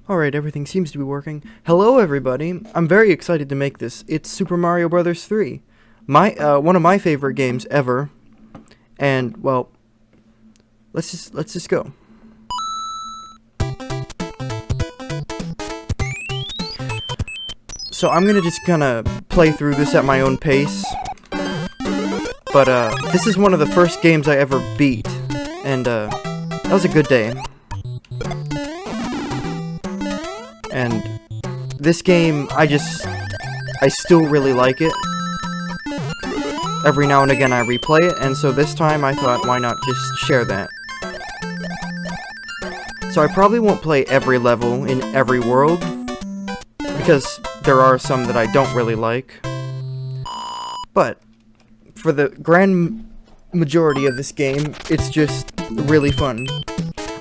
Alright, everything seems to be working. Hello, everybody. I'm very excited to make this. It's Super Mario Bros. 3. One of my favorite games ever. And, well, let's just go. So I'm gonna just kinda play through this at my own pace. But, this is one of the first games I ever beat. And, that was a good day. And this game, I still really like it. Every now and again I replay it, and so this time I thought, why not just share that? So I probably won't play every level in every world, because there are some that I don't really like. But for the grand majority of this game, it's just really fun.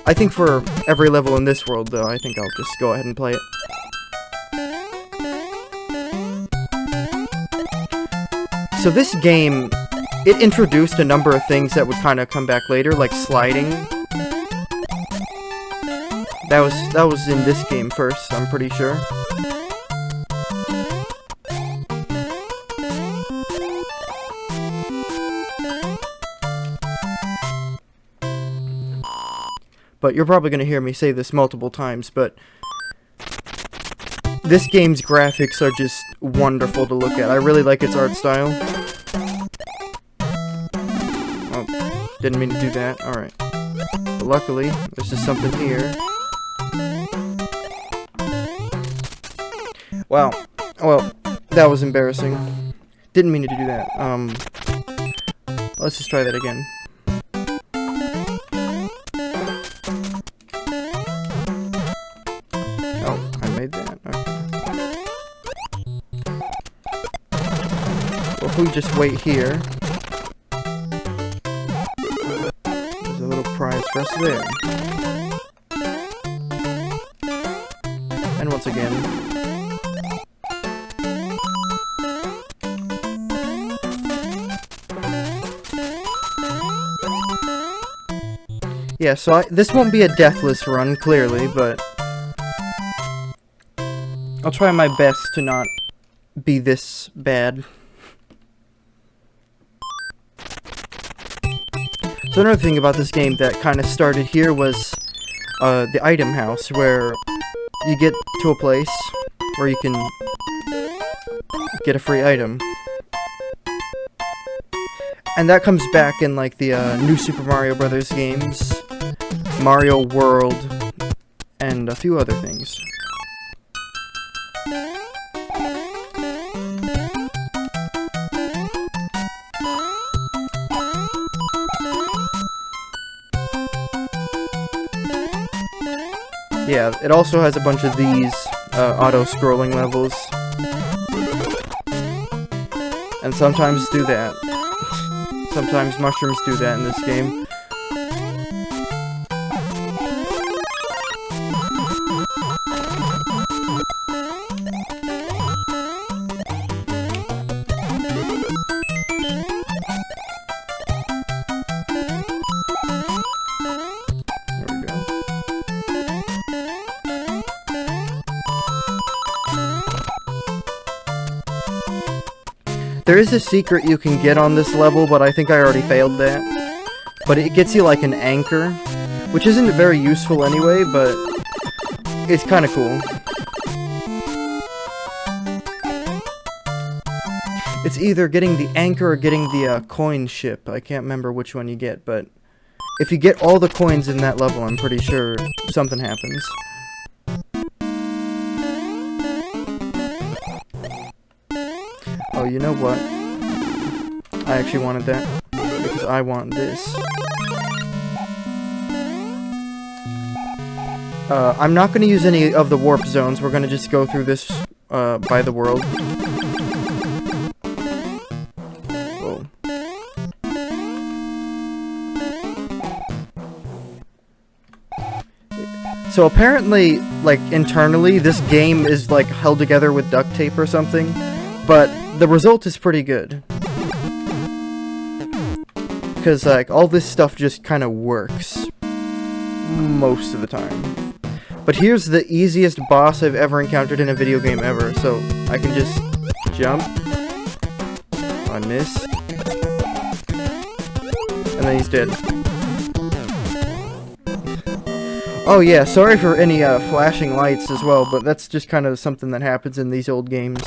I think for every level in this world, though, I think I'll just go ahead and play it. So this game, it introduced a number of things that would kind of come back later, like sliding. That was in this game first, I'm pretty sure. But you're probably going to hear me say this multiple times, but this game's graphics are just wonderful to look at. I really like its art style. Oh, didn't mean to do that. Alright. But luckily, there's just something here. Wow. Well, that was embarrassing. Didn't mean to do that. Let's just try that again. Oh, I made that. Okay. Well, if we just wait here, there's a little prize for us there. And once again. Yeah, so this won't be a deathless run, clearly, but I'll try my best to not be this bad. So another thing about this game that kind of started here was the item house, where you get to a place where you can get a free item. And that comes back in like the new Super Mario Bros. Games, Mario World, and a few other things. Yeah, it also has a bunch of these auto-scrolling levels. And sometimes do that. Sometimes mushrooms do that in this game. There is a secret you can get on this level, but I think I already failed that. But it gets you like an anchor, which isn't very useful anyway, but it's kind of cool. It's either getting the anchor or getting the coin ship. I can't remember which one you get, but if you get all the coins in that level, I'm pretty sure something happens. Oh, you know what? I actually wanted that, because I want this. I'm not going to use any of the warp zones. We're going to just go through this by the world. Whoa. So apparently, like, internally, this game is, like, held together with duct tape or something. But the result is pretty good. Because, like, all this stuff just kind of works. Most of the time. But here's the easiest boss I've ever encountered in a video game ever. So I can just jump. I miss. And then he's dead. Oh yeah, sorry for any flashing lights as well, but that's just kind of something that happens in these old games.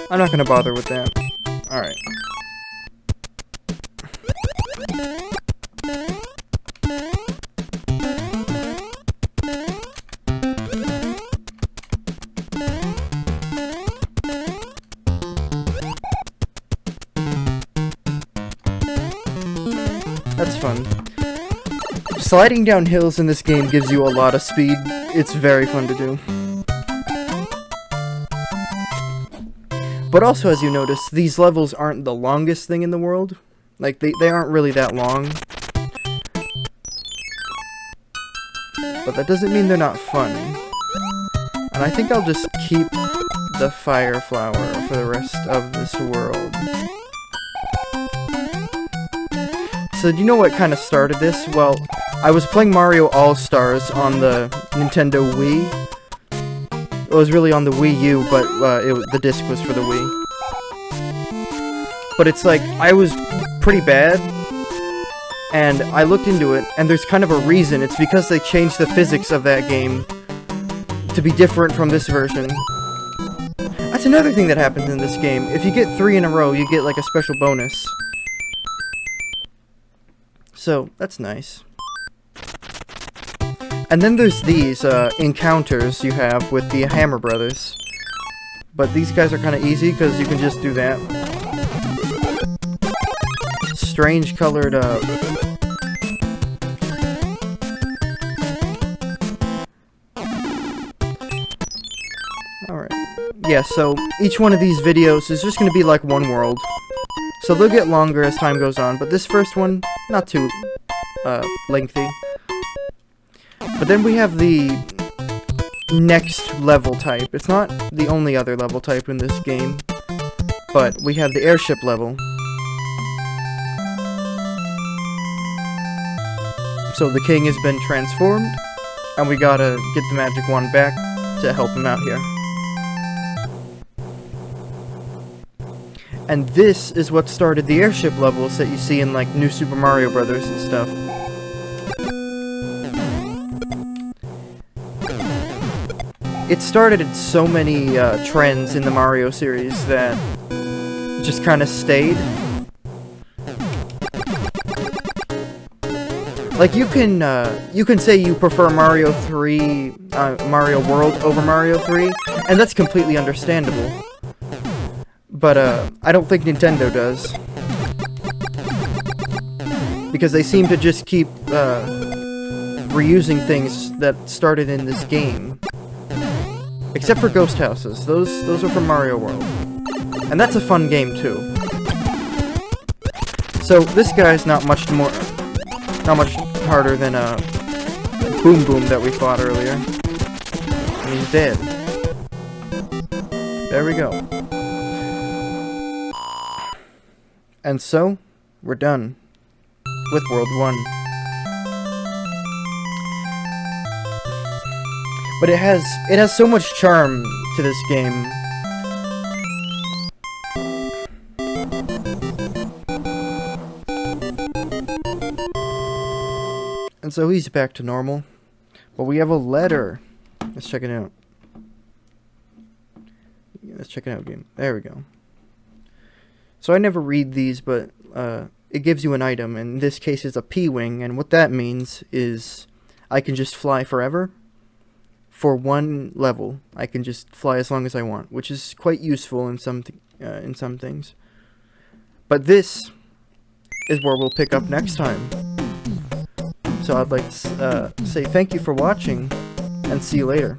I'm not gonna bother with that. Alright. That's fun. Sliding down hills in this game gives you a lot of speed. It's very fun to do. But also, as you notice, these levels aren't the longest thing in the world. Like, they aren't really that long. But that doesn't mean they're not fun. And I think I'll just keep the fire flower for the rest of this world. So do you know what kind of started this? Well, I was playing Mario All-Stars on the Nintendo Wii. It was really on the Wii U, but the disc was for the Wii. But it's like, I was pretty bad, and I looked into it, and there's kind of a reason. It's because they changed the physics of that game to be different from this version. That's another thing that happens in this game. If you get 3 in a row, you get like a special bonus. So, that's nice. And then there's these encounters you have with the Hammer Brothers. But these guys are kind of easy because you can just do that. Strange colored Alright. Yeah, so each one of these videos is just going to be like one world. So they'll get longer as time goes on, but this first one, not too lengthy. But then we have the next level type. It's not the only other level type in this game, but we have the airship level. So the king has been transformed, and we gotta get the magic wand back to help him out here. And this is what started the airship levels that you see in like New Super Mario Brothers and stuff. It started so many trends in the Mario series that just kind of stayed. Like you can say you prefer Mario 3, Mario World over Mario 3, and that's completely understandable. But I don't think Nintendo does, because they seem to just keep reusing things that started in this game. Except for Ghost Houses. Those are from Mario World. And that's a fun game too. So this guy's not much harder than Boom Boom that we fought earlier. And he's dead. There we go. And so, we're done with World 1. But it has so much charm to this game. And so he's back to normal. But we have a letter. Let's check it out. Let's check it out again. There we go. So I never read these, but it gives you an item. In this case, it's a P-Wing. And what that means is I can just fly forever. For one level, I can just fly as long as I want, which is quite useful in some things. But this is where we'll pick up next time. So I'd like to say thank you for watching, and see you later.